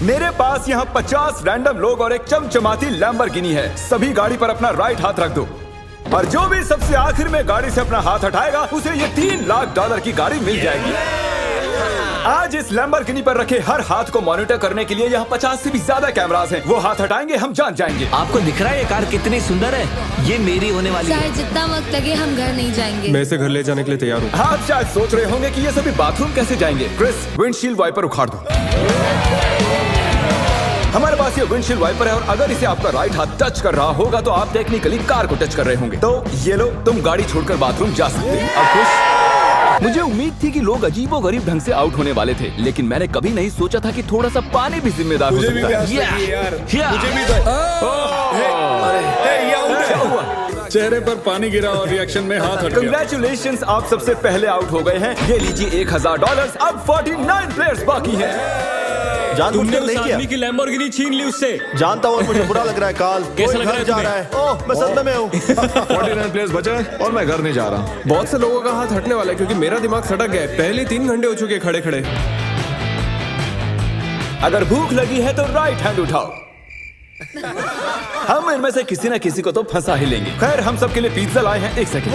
मेरे पास यहाँ 50 रैंडम लोग और एक चमचमाती लैम्बोर्गिनी है। सभी गाड़ी पर अपना राइट हाथ रख दो और जो भी सबसे आखिर में गाड़ी से अपना हाथ हटाएगा उसे ये $3 लाख की गाड़ी मिल जाएगी। आज इस लैम्बोर्गिनी पर रखे हर हाथ को मॉनिटर करने के लिए यहाँ 50 से भी ज्यादा कैमरास हैं। वो हाथ हटाएंगे हम जान जाएंगे। आपको दिख रहा है ये कार कितनी सुंदर है? ये मेरी होने वाली है। चाहे जितना वक्त लगे हम घर नहीं जाएंगे। मैं इसे घर ले जाने के लिए तैयार हूँ। आप शायद सोच रहे होंगे कि ये सभी बाथरूम कैसे जाएंगे। क्रिस, विंडशील्ड वाइपर उखाड़ दो। हमारे पास ये विंडशील्ड वाइपर है और अगर इसे आपका राइट हाथ टच कर रहा होगा तो आप टेक्निकली कार को टच कर रहे होंगे। तो ये लो, तुम गाड़ी छोड़कर बाथरूम जा सकते हैं। अब खुश? मुझे उम्मीद थी कि लोग अजीबोगरीब ढंग से आउट होने वाले थे, लेकिन मैंने कभी नहीं सोचा था कि थोड़ा सा पानी भी जिम्मेदार हो सकता है। चेहरे पर पानी गिरा और रिएक्शन में हाथ हट गया। कंग्रेचुलेशंस, आप सबसे पहले आउट हो गए हैं। ये लीजिए $1000। अब 49 प्लेयर्स बाकी हैं। तुमने उस आदमी की लैम्बोर्गिनी छीन ली उससे। जानता हूँ, मुझे बुरा लग रहा है। काल कैसा लग रहा है जा रहा है। ओह, मैं सदमे में हूँ। 49 प्लेयर्स बचे हैं और मैं घर नहीं जा रहा। बहुत से लोगों का हाथ हटने वाला है क्योंकि मेरा दिमाग सटक गया है। पहले 3 घंटे हो चुके खड़े खड़े। अगर भूख लगी है तो राइट हैंड उठाओ। हम इनमें से किसी न किसी को तो फंसा ही लेंगे। खैर, हम सबके लिए पिज्जा लाए हैं। 1 सेकंड।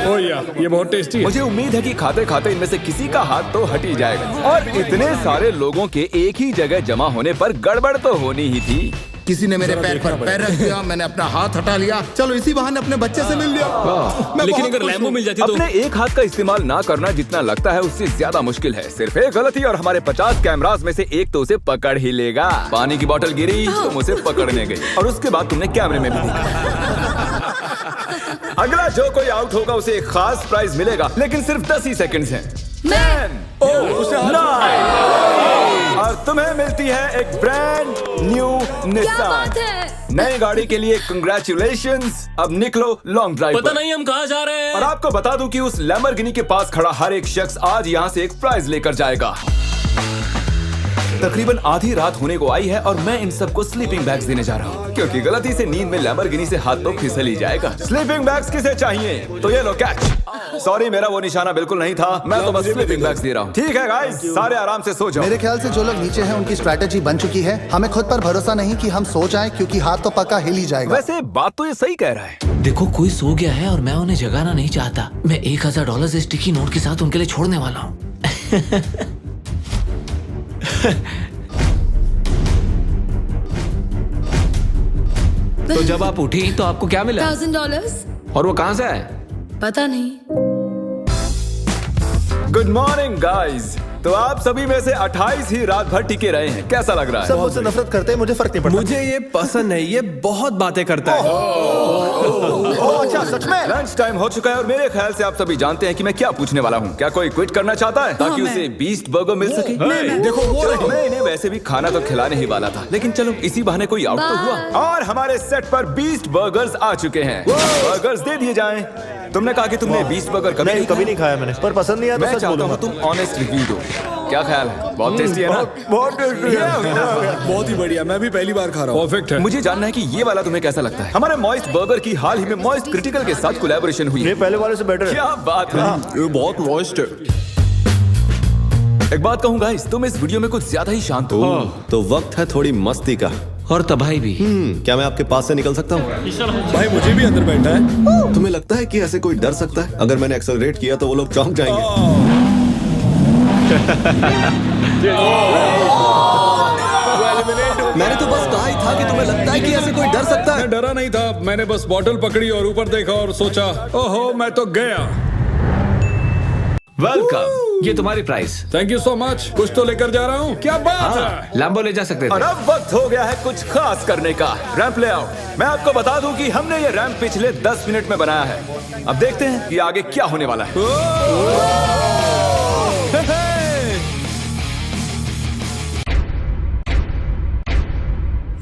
ओह या, ये बहुत टेस्टी है। मुझे उम्मीद है कि खाते खाते इनमें से किसी का हाथ तो हट ही जाएगा। और इतने सारे लोगों के एक ही जगह जमा होने पर गड़बड़ तो होनी ही थी। किसी ने मेरे पैर पर पैर रख दिया, मैंने अपना हाथ हटा लिया। चलो इसी बहाने अपने बच्चे से मिल लिया। लेकिन अगर लैम्बो मिल जाती तो अपने एक हाथ का इस्तेमाल ना करना जितना लगता है उससे ज्यादा मुश्किल है। सिर्फ एक गलती और हमारे 50 कैमरास में से एक तो उसे पकड़ ही लेगा। पानी की बोतल गिरी, तुम उसे पकड़ने गई और उसके बाद तुमने कैमरे में भी देखा। अगला जो कोई आउट होगा उसे एक खास प्राइज मिलेगा, लेकिन सिर्फ 10 ही सेकंड्स हैं। 10, 9 और तुम्हें मिलती है एक ब्रांड न्यू निसान। नई गाड़ी के लिए कंग्रेचुलेशंस। अब निकलो लॉन्ग ड्राइव। पता नहीं हम कहाँ जा रहे हैं। और आपको बता दूं कि उस लैम्बोर्गिनी के पास खड़ा हर एक शख्स आज यहाँ से एक प्राइज लेकर जाएगा। तकरीबन आधी रात होने को आई है और मैं इन सबको स्लीपिंग बैग्स देने जा रहा हूँ, क्योंकि गलती से नींद में लैम्बोर्गिनी से हाथ तो फिसल ही जाएगा। स्लीपिंग बैग्स किसे चाहिए? तो ये लो कैच। सॉरी, मेरा वो निशाना बिल्कुल नहीं था। मैं तो बस स्लीपिंग बैग्स दे रहा हूँ। ठीक है गाइस, सारे आराम से सो जाओ। मेरे ख्याल से जो लोग नीचे हैं उनकी स्ट्रैटेजी बन चुकी है। हमें खुद पर भरोसा नहीं कि हम सो जाएं, क्योंकि हाथ तो पक्का हिल ही जाएगा। वैसे बात तो ये सही कह रहा है। देखो, कोई सो गया है और मैं उन्हें जगाना नहीं चाहता। मैं $1000 से स्टिकी नोट के साथ उनके लिए छोड़ने वाला हूँ। तो जब आप उठी तो आपको क्या मिला? $1000। और वो कहाँ से आए? पता नहीं। Good morning guys. तो आप सभी में से 28 ही रात भर टिके रहे हैं। कैसा लग रहा है? सब मुझसे नफरत करते हैं, मुझे फर्क नहीं पड़ता। मुझे ये पसंद है। ये बहुत बातें करता है। ओह, अच्छा, सच में? लंच टाइम हो चुका है और मेरे ख्याल से आप सभी जानते हैं कि मैं क्या पूछने वाला हूँ। क्या कोई क्विट करना चाहता है ताकि उसे बीस्ट बर्गर मिल सके? देखो वो रहे। मैं इन्हें वैसे भी खाना तो खिलाने ही वाला था, लेकिन चलो इसी बहाने कोई आउट तो हुआ। और हमारे सेट पर बीस्ट बर्गर्स आ चुके हैं। बर्गर्स दे दिए जाएं। तुमने कहा कि तुमने बीस्ट बर्गर कभी नहीं खाया मैंने, पर पसंद नहीं आया। मैं चाहता हूँ तुम ऑनेस्ट रिव्यू दो। क्या ख्याल है? बहुत टेस्टी है ना? बहुत टेस्टी है। बहुत ही बढ़िया, मैं भी पहली बार खा रहा हूँ। परफेक्ट है। मुझे जानना है कि ये वाला तुम्हें कैसा लगता है। हमारे मॉइस्ट बर्गर की हाल ही में मॉइस्ट क्रिटिकल के साथ कोलैबोरेशन हुई ये है। पहले वाले से बेटर है। क्या बात है। ये बहुत मॉइस्ट है। एक बात कहूँ गाइस, तुम इस वीडियो में कुछ ज्यादा ही शांत हो। तो वक्त है थोड़ी मस्ती का। और तबाही भी। क्या मैं आपके पास से निकल सकता हूँ? भाई मुझे भी अंदर बैठना है। तुम्हें लगता है कि ऐसे कोई डर सकता है? अगर मैंने एक्सेलरेट किया तो वो लोग चौंक जाएंगे। मैंने तो बस कहा ही था कि तुम्हें लगता है कि ऐसे कोई डर सकता है। मैं डरा नहीं था। मैंने बस बॉटल पकड़ी और ऊपर देखा और सोचा, ओहो मैं तो गया। वेलकम, ये तुम्हारी price. Thank you so much. कुछ तो लेकर जा रहा हूँ। क्या बात है। लैम्बो ले जा सकते और थे। अब वक्त हो गया है कुछ खास करने का। रैंप ले आओ। मैं आपको बता दूं कि हमने ये रैंप पिछले 10 मिनट में बनाया है। अब देखते हैं कि आगे क्या होने वाला है।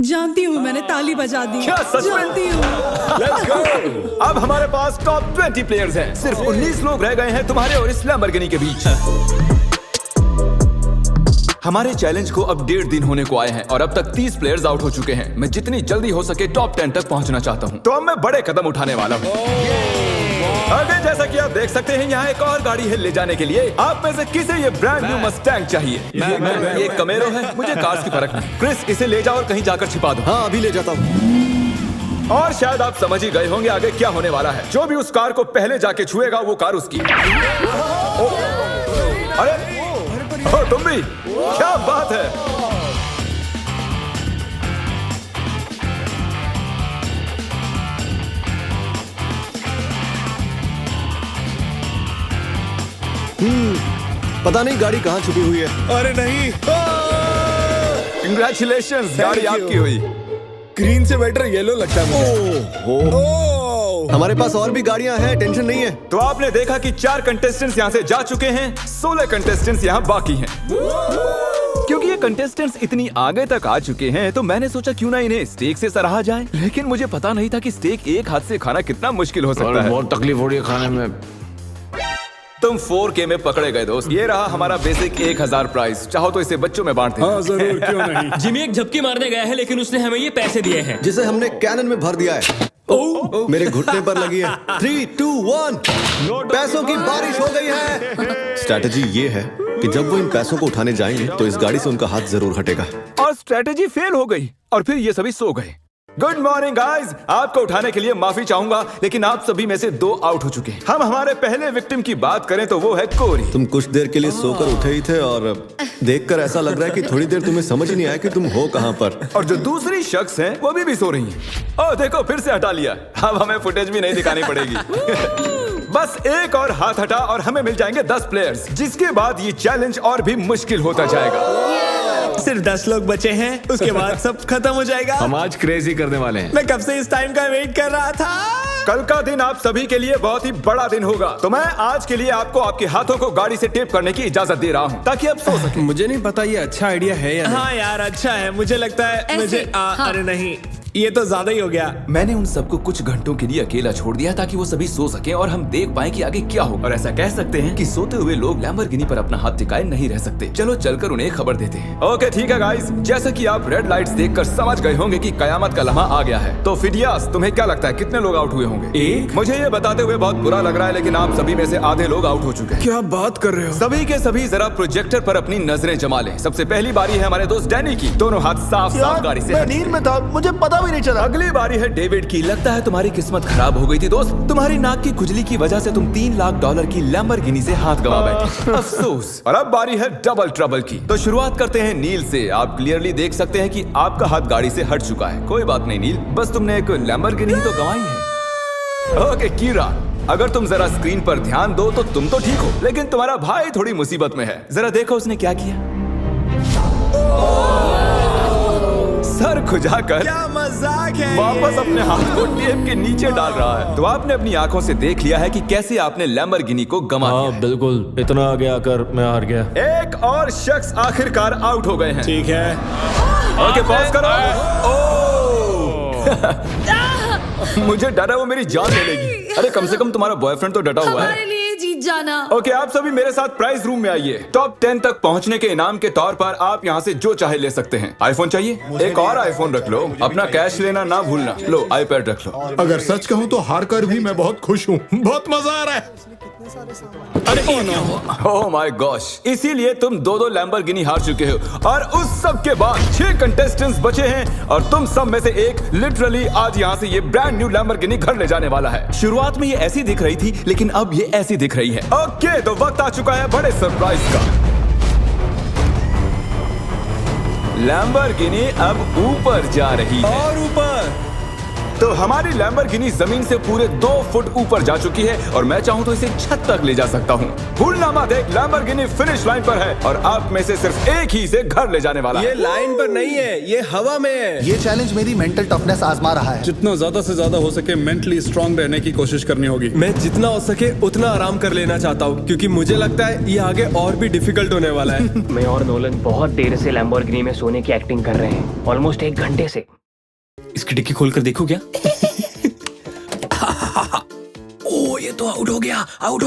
जानती हूँ, मैंने ताली बजा दी। क्या सच में? जानती हूँ। Let's go! अब हमारे पास टॉप 20 प्लेयर्स हैं। सिर्फ 19 लोग रह गए हैं तुम्हारे और इस लैम्बोर्गिनी के बीच। हमारे चैलेंज को अब 1.5 दिन होने को आए हैं और अब तक 30 प्लेयर्स आउट हो चुके हैं। मैं जितनी जल्दी हो सके टॉप 10 तक पहुंचना चाहता हूं। तो अब मैं बड़े कदम उठाने वाला हूं। आगे जैसा कि आप देख सकते हैं यहाँ एक और गाड़ी है ले जाने के लिए। आप में से किसे ये ब्रांड न्यू मस्टैंग चाहिए? ये कमेरो है, मुझे कार्स की फर्क नहीं। क्रिस, इसे ले जाओ और कहीं जाकर छिपा दो। हाँ अभी ले जाता हूँ। और शायद आप समझ ही गए होंगे आगे क्या होने वाला है। जो भी उस कार को पहले जाके छुएगा वो कार उसकी। अरे तुम भी, क्या बात है। पता नहीं गाड़ी कहाँ छुपी हुई है। अरे नहीं, Congratulations, गाड़ी you. आपकी हुई। ग्रीन से बेटर येलो लगता है मुझे। हमारे पास और भी गाड़ियां हैं, टेंशन नहीं है। तो आपने देखा कि 4 कंटेस्टेंट्स यहाँ से जा चुके हैं, 16 कंटेस्टेंट्स यहाँ बाकी हैं। क्योंकि ये कंटेस्टेंट्स इतनी आगे तक आ चुके हैं तो मैंने सोचा क्यों ना इन्हें स्टेक से सराहा जाए। लेकिन मुझे पता नहीं था कि स्टेक एक हाथ से खाना कितना मुश्किल हो सकता है। बहुत तकलीफ हो रही है खाने में। तुम 4K में पकड़े गए दोस्त। ये रहा हमारा बेसिक 1000 प्राइस। चाहो तो इसे बच्चों में बांट दें। हाँ जरूर, क्यों नहीं। जिमी एक झपकी मारने गया है लेकिन उसने हमें ये पैसे दिए हैं जिसे हमने कैनन में भर दिया है। मेरे घुटने पर लगी है। 3, 2, 1 पैसों की बारिश हो गई है। स्ट्रैटेजी ये है कि जब वो इन पैसों को उठाने जाएंगे तो इस गाड़ी से उनका हाथ जरूर हटेगा। और स्ट्रेटेजी फेल हो गई और फिर ये सभी सो गए। गुड मॉर्निंग गाइस, आपको उठाने के लिए माफी चाहूंगा लेकिन आप सभी में से 2 आउट हो चुके हैं। हम हमारे पहले विक्टिम की बात करें तो वो है कोरी। तुम कुछ देर के लिए सोकर उठे ही थे और देखकर ऐसा लग रहा है कि थोड़ी देर तुम्हें समझ ही नहीं आया कि तुम हो कहाँ पर। और जो दूसरी शख्स है वो भी सो रही है। ओह देखो, फिर से हटा लिया। अब हमें फुटेज भी नहीं दिखानी पड़ेगी। बस एक और हाथ हटा और हमें मिल जाएंगे 10 प्लेयर्स, जिसके बाद ये चैलेंज और भी मुश्किल होता जाएगा। सिर्फ 10 लोग बचे हैं, उसके बाद सब खत्म हो जाएगा। हम आज क्रेजी करने वाले हैं। मैं कब से इस टाइम का वेट कर रहा था। कल का दिन आप सभी के लिए बहुत ही बड़ा दिन होगा, तो मैं आज के लिए आपको आपके हाथों को गाड़ी से टेप करने की इजाजत दे रहा हूँ ताकि आप सो सकें। मुझे नहीं पता ये अच्छा आइडिया है या नहीं। हाँ यार अच्छा है, मुझे लगता है ऐसे, मुझे हाँ। अरे नहीं, ये तो ज्यादा ही हो गया। मैंने उन सबको कुछ घंटों के लिए अकेला छोड़ दिया ताकि वो सभी सो सकें और हम देख पाएं कि आगे क्या होगा। और ऐसा कह सकते हैं कि सोते हुए लोग लैम्बोर्गिनी पर अपना हाथ टिकाए नहीं रह सकते। चलो चलकर उन्हें खबर देते हैं। ओके ठीक है गाइस, जैसा कि आप रेड लाइट्स देखकर समझ गए होंगे कि कयामत का लम्हा आ गया है। तो फिडियास, तुम्हें क्या लगता है कितने लोग आउट हुए होंगे? एक। मुझे ये बताते हुए बहुत बुरा लग रहा है लेकिन आप सभी में से आधे लोग आउट हो चुके हैं। क्या बात कर रहे हो? सभी के सभी जरा प्रोजेक्टर पर अपनी नजरें जमा लें। सबसे पहली बारी है हमारे दोस्त डैनी की। दोनों हाथ साफ साफ गाड़ी से हट। नींद में था, मुझे पता भी नहीं चला। अगली बारी है डेविड की। लगता है तुम्हारी किस्मत खराब हो गई थी दोस्त। तुम्हारी नाक की खुजली की वजह से तुम $3 लाख की लैम्बोर्गिनी से हाथ गंवा बैठे। अफसोस। और अब बारी है डबल ट्रबल की। तो शुरुआत करते हैं नील से। आप क्लियरली देख सकते हैं कि आपका हाथ गाड़ी से हट चुका है। कोई बात नहीं नील, बस तुमने एक लैम्बोर्गिनी तो गंवाई है। ओके कीरा, अगर तुम जरा स्क्रीन पर ध्यान दो तो तुम तो ठीक हो लेकिन तुम्हारा भाई थोड़ी मुसीबत में है। जरा देखो उसने क्या किया। सर खुजाकर क्या मजाक है। वापस अपने हाथ को टेप के नीचे डाल रहा है। तो आपने अपनी आंखों से देख लिया है कि कैसे आपने लैम्बोर्गिनी को गंवा दिया है। बिल्कुल, इतना आगे आकर मैं हार गया। एक और शख्स आखिरकार आउट हो गए हैं। ठीक है, ओके पॉज करो। मुझे डर है वो मेरी जान ले लेगी। अरे कम से कम तुम्हारा बॉयफ्रेंड तो डटा हुआ है। हमारे लिए जीत जाना। ओके आप सभी मेरे साथ प्राइज रूम में आइए। टॉप 10 तक पहुंचने के इनाम के तौर पर आप यहाँ से जो चाहे ले सकते हैं। आईफोन चाहिए? एक और आईफोन रख लो। अपना कैश लेना ना भूलना। लो आईपैड रख लो। अगर सच कहूँ तो हार कर भी मैं बहुत खुश हूँ। बहुत मजा आ रहा है। ओह माय गॉश, इसीलिए तुम 2-2 लैम्बोर्गिनी हार चुके हो और उस सब के बाद 6 कंटेस्टेंट्स बचे हैं और तुम सब में से एक लिटरली आज यहाँ से ये ब्रांड न्यू लैम्बोर्गिनी घर ले जाने वाला है। शुरुआत में ये ऐसी दिख रही थी लेकिन अब ये ऐसी दिख रही है। ओके तो वक्त आ चुका है बड़े सरप्राइज का। लैम्बोर्गिनी अब ऊपर जा रही है। और ऊपर। तो हमारी लैम्बोर्गिनी जमीन से पूरे 2 फुट ऊपर जा चुकी है और मैं चाहूँ तो इसे छत तक ले जा सकता हूँ। भूलना मत, एक लैम्बोर्गिनी फिनिश लाइन पर है और आप में से सिर्फ एक ही इसे घर ले जाने वाला है। ये लाइन पर नहीं है, ये हवा में है। ये चैलेंज मेरी मेंटल टफनेस आजमा रहा है। जितना ज्यादा से ज्यादा हो सके मेंटली स्ट्रांग रहने की कोशिश करनी होगी। मैं जितना हो सके उतना आराम कर लेना चाहता हूँ क्योंकि मुझे लगता है ये आगे और भी डिफिकल्ट होने वाला है। मैं और नोलन बहुत देर से लैम्बोर्गिनी में सोने की एक्टिंग कर रहे हैं, ऑलमोस्ट 1 घंटे से। इसकी डिक्की खोलकर देखूं क्या? ओ ये तो आउट हो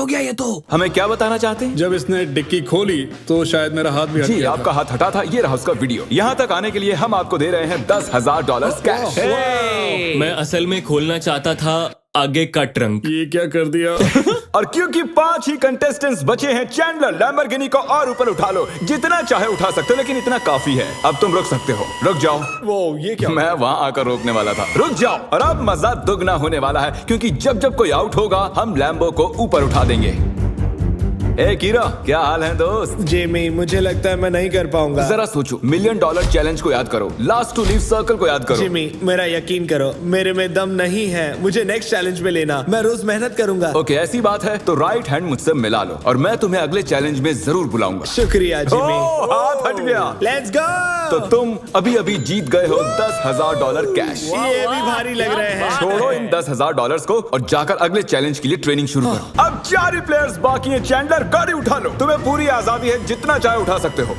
गया ये तो। हमें क्या बताना चाहते हैं? जब इसने डिक्की खोली तो शायद मेरा हाथ भी हट जी गया आपका हाथ हटा था। ये रहा उसका वीडियो। यहाँ तक आने के लिए हम आपको दे रहे हैं $10,000 कैश। मैं असल में खोलना चाहता था, आगे का ट्रंक। ये क्या कर दिया? और क्योंकि 5 ही कंटेस्टेंट्स बचे हैं, चैंडलर लैम्बोर्गिनी को और ऊपर उठा लो, जितना चाहे उठा सकते हो, लेकिन इतना काफी है। अब तुम रुक सकते हो, रुक जाओ। वो ये क्या? मैं वहां आकर रोकने वाला था, रुक जाओ। और अब मजा दुगना होने वाला है, क्योंकि जब जब कोई आउट होगा हम लैम्बो को ऊपर उठा देंगे। ए कीरा, क्या हाल है दोस्त? जेमी, मुझे लगता है मैं नहीं कर पाऊंगा। जरा सोचो, $1 मिलियन चैलेंज को याद करो, लास्ट टू लीव सर्कल को याद करो। जिमी, मेरा यकीन करो, मेरे में दम नहीं है। मुझे नेक्स्ट चैलेंज में लेना, मैं रोज मेहनत करूंगा। ओके, ऐसी बात है तो राइट हैंड मुझसे मिला लो और मैं तुम्हें अगले चैलेंज में जरूर बुलाऊंगा। शुक्रिया जिमी। ओह, हाथ हट गया। Let's go. तो तुम अभी अभी जीत गए हो $10,000 कैश। ये भी भारी लग रहे हैं। छोड़ो इन $10,000 को और जाकर अगले चैलेंज के लिए ट्रेनिंग शुरू करो। अब 4 ही प्लेयर्स बाकी हैं। चैंडलर, गाड़ी उठा लो, तुम्हें पूरी आजादी है, जितना चाहे उठा सकते हो।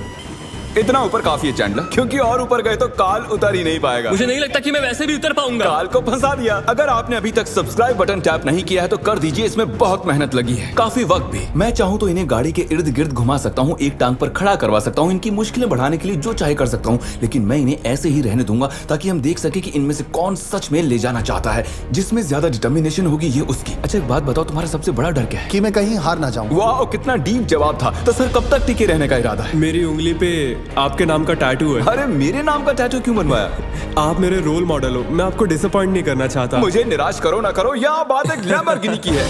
इतना ऊपर काफी है चैंडलर, क्योंकि और ऊपर गए तो काल उतर ही नहीं पाएगा। मुझे नहीं लगता कि मैं वैसे भी उतर पाऊंगा। काल को फंसा दिया। अगर आपने अभी तक सब्सक्राइब बटन टैप नहीं किया है तो कर दीजिए, इसमें बहुत मेहनत लगी है, काफी वक्त भी। मैं चाहूँ तो इन्हें गाड़ी के इर्द गिर्द घुमा सकता हूँ, एक टांग पर खड़ा करवा सकता हूँ, इनकी मुश्किलें बढ़ाने के लिए जो चाहे कर सकता हूँ, लेकिन मैं इन्हें ऐसे ही रहने दूंगा ताकि हम देख सके कि इनमें से कौन सच में ले जाना चाहता है। जिसमें ज्यादा डिटर्मिनेशन होगी ये उसकी। अच्छा, एक बात बताओ, तुम्हारा सबसे बड़ा डर क्या है? कि मैं कहीं हार ना जाऊं। वाह, कितना डीप जवाब था। तो सर, कब तक टिके रहने का इरादा है? मेरी उंगली पे आपके नाम का टैटू है। अरे, मेरे नाम का टैटू क्यों बनवाया? आप मेरे रोल मॉडल हो, मैं आपको डिसअपॉइंट नहीं करना चाहता। मुझे निराश करो ना करो, यहाँ बात एक लैम्बोर्गिनी की है।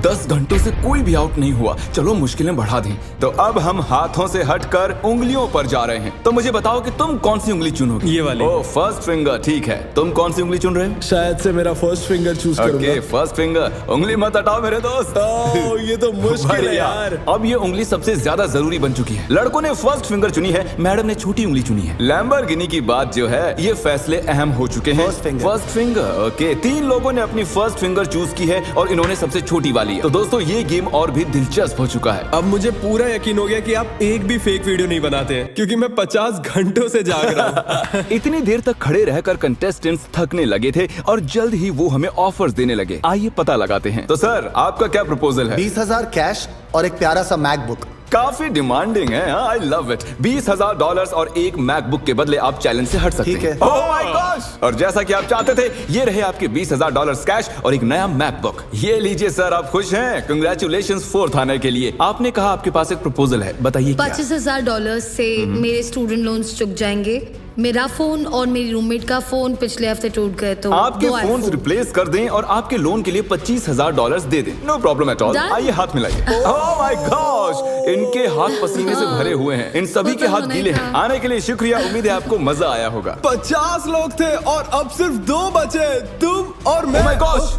10 घंटों से कोई भी आउट नहीं हुआ। चलो मुश्किलें बढ़ा दें। तो अब हम हाथों से हटकर उंगलियों पर जा रहे हैं। तो मुझे बताओ कि तुम कौन सी उंगली चुनोगे? ये वाली। ओह, फर्स्ट फिंगर, ठीक है। तुम कौन सी उंगली चुन रहे हो? शायद से मेरा फर्स्ट फिंगर चूज करूंगा। Okay, first finger. उंगली मत हटाओ मेरे दोस्त। ओह, ये तो मुश्किल है बढ़िया। यार। अब ये उंगली सबसे ज्यादा जरूरी बन चुकी है। लड़कों ने फर्स्ट फिंगर चुनी है, मैडम ने छोटी उंगली चुनी है। लैम्बोर्गिनी की बात जो है, ये फैसले अहम हो चुके हैं। First finger, okay. 3 लोगों ने अपनी फर्स्ट फिंगर चूज की है और इन्होंने सबसे छोटी वाली है। तो दोस्तों, ये गेम और भी दिलचस्प हो चुका है। अब मुझे पूरा यकीन हो गया कि आप एक भी फेक वीडियो नहीं बनाते हैं, क्योंकि मैं 50 घंटों से जाग रहा हूँ। इतनी देर तक खड़े रहकर कंटेस्टेंट्स थकने लगे थे और जल्द ही वो हमें ऑफर्स देने लगे। आइए पता लगाते हैं। तो सर, आपका क्या प्रपोजल है? 20,000 कैश और एक प्यारा सा मैकबुक। काफी डिमांडिंग है। I love it. $20,000 और एक मैकबुक के बदले आप चैलेंज से हट सकते ठीक हैं। है। Oh my gosh! और जैसा कि आप चाहते थे, ये रहे आपके $20,000 कैश और एक नया मैकबुक। ये लीजिए सर, आप खुश हैं? कंग्रेचुलेशंस 4th आने के लिए। आपने कहा आपके पास एक प्रपोजल है, बताइए क्या? $25,000 से मेरे स्टूडेंट लोन्स चुक जाएंगे। मेरा फोन और मेरी रूममेट का फोन पिछले हफ्ते टूट गए, तो आपके 2 फोन iPhone। रिप्लेस कर दें और आपके लोन के लिए $25,000 दे दें। No problem at all. Done? आइए हाथ मिलाइए। Oh my gosh! इनके हाथ पसीने से भरे हुए हैं। इन सभी के हाथ गीले हैं। आने के लिए शुक्रिया। उम्मीद है आपको मजा आया होगा। 50 लोग थे और अब सिर्फ 2 बचे, तुम और मैं। Oh my gosh!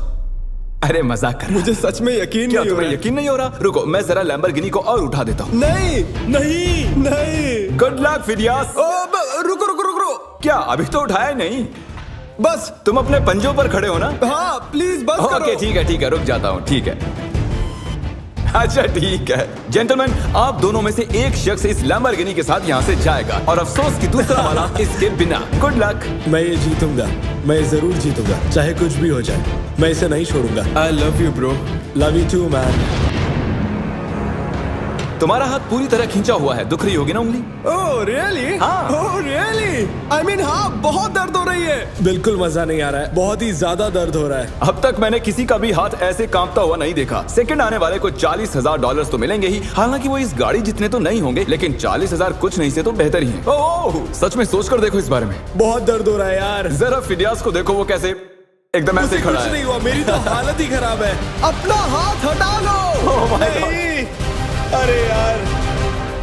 अरे मजाक कर रहा। मुझे सच में यकीन क्या नहीं हो तुम्हें रहा। यकीन नहीं हो रहा? रुको, मैं जरा लैम्बोर्गिनी को और उठा देता हूँ। नहीं नहीं नहीं। Good luck Phidias. रुको रुको रुको। क्या अभी तो उठाया नहीं? बस। तुम अपने पंजों पर खड़े हो ना? हाँ, प्लीज बस करो। ओके, ठीक है, रुक जाता हूँ। ठीक है, अच्छा ठीक है। जेंटलमैन, आप दोनों में से एक शख्स इस लैम्बोर्गिनी के साथ यहाँ से जाएगा और अफसोस कि दूसरा वाला इसके बिना। Good luck. मैं ये जीतूंगा, मैं जरूर जीतूंगा, चाहे कुछ भी हो जाए। मैं इसे नहीं छोड़ूंगा। I love you bro. Love you too man. तुम्हारा हाथ पूरी तरह खींचा हुआ है, दुख रही होगी ना उंगली? Oh really? हाँ। Oh really? आई मीन हाँ, बहुत दर्द हो रही है। बिल्कुल मजा नहीं आ रहा है, बहुत ही ज्यादा दर्द हो रहा है। अब तक मैंने किसी का भी हाथ ऐसे कांपता हुआ नहीं देखा। सेकंड आने वाले को $40,000 तो मिलेंगे ही। हालांकि वो इस गाड़ी जितने तो नहीं होंगे, लेकिन 40,000 कुछ नहीं से तो बेहतर ही है। ओह, सच में सोच कर देखो इस बारे में। बहुत दर्द हो रहा है यार। जरा फिडियास को देखो, वो कैसे एकदम ऐसे खड़ा कुछ है। नहीं हुआ, मेरी तो हालत ही खराब है। अपना हाथ हटा लो। Oh my God. नहीं। अरे यार,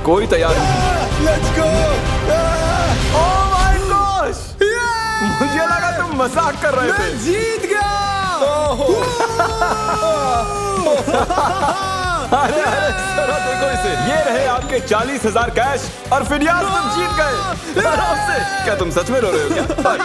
कोई तैयार नहीं। Let's go. Oh my gosh! मुझे लगा तुम मजाक कर रहे थे। मैं जीत गया। अरे जरा देखो इसे। ये रहे आपके 40,000 कैश और फिडियास, तुम जीत गए आराम से। क्या तुम सच में रो रहे हो क्या?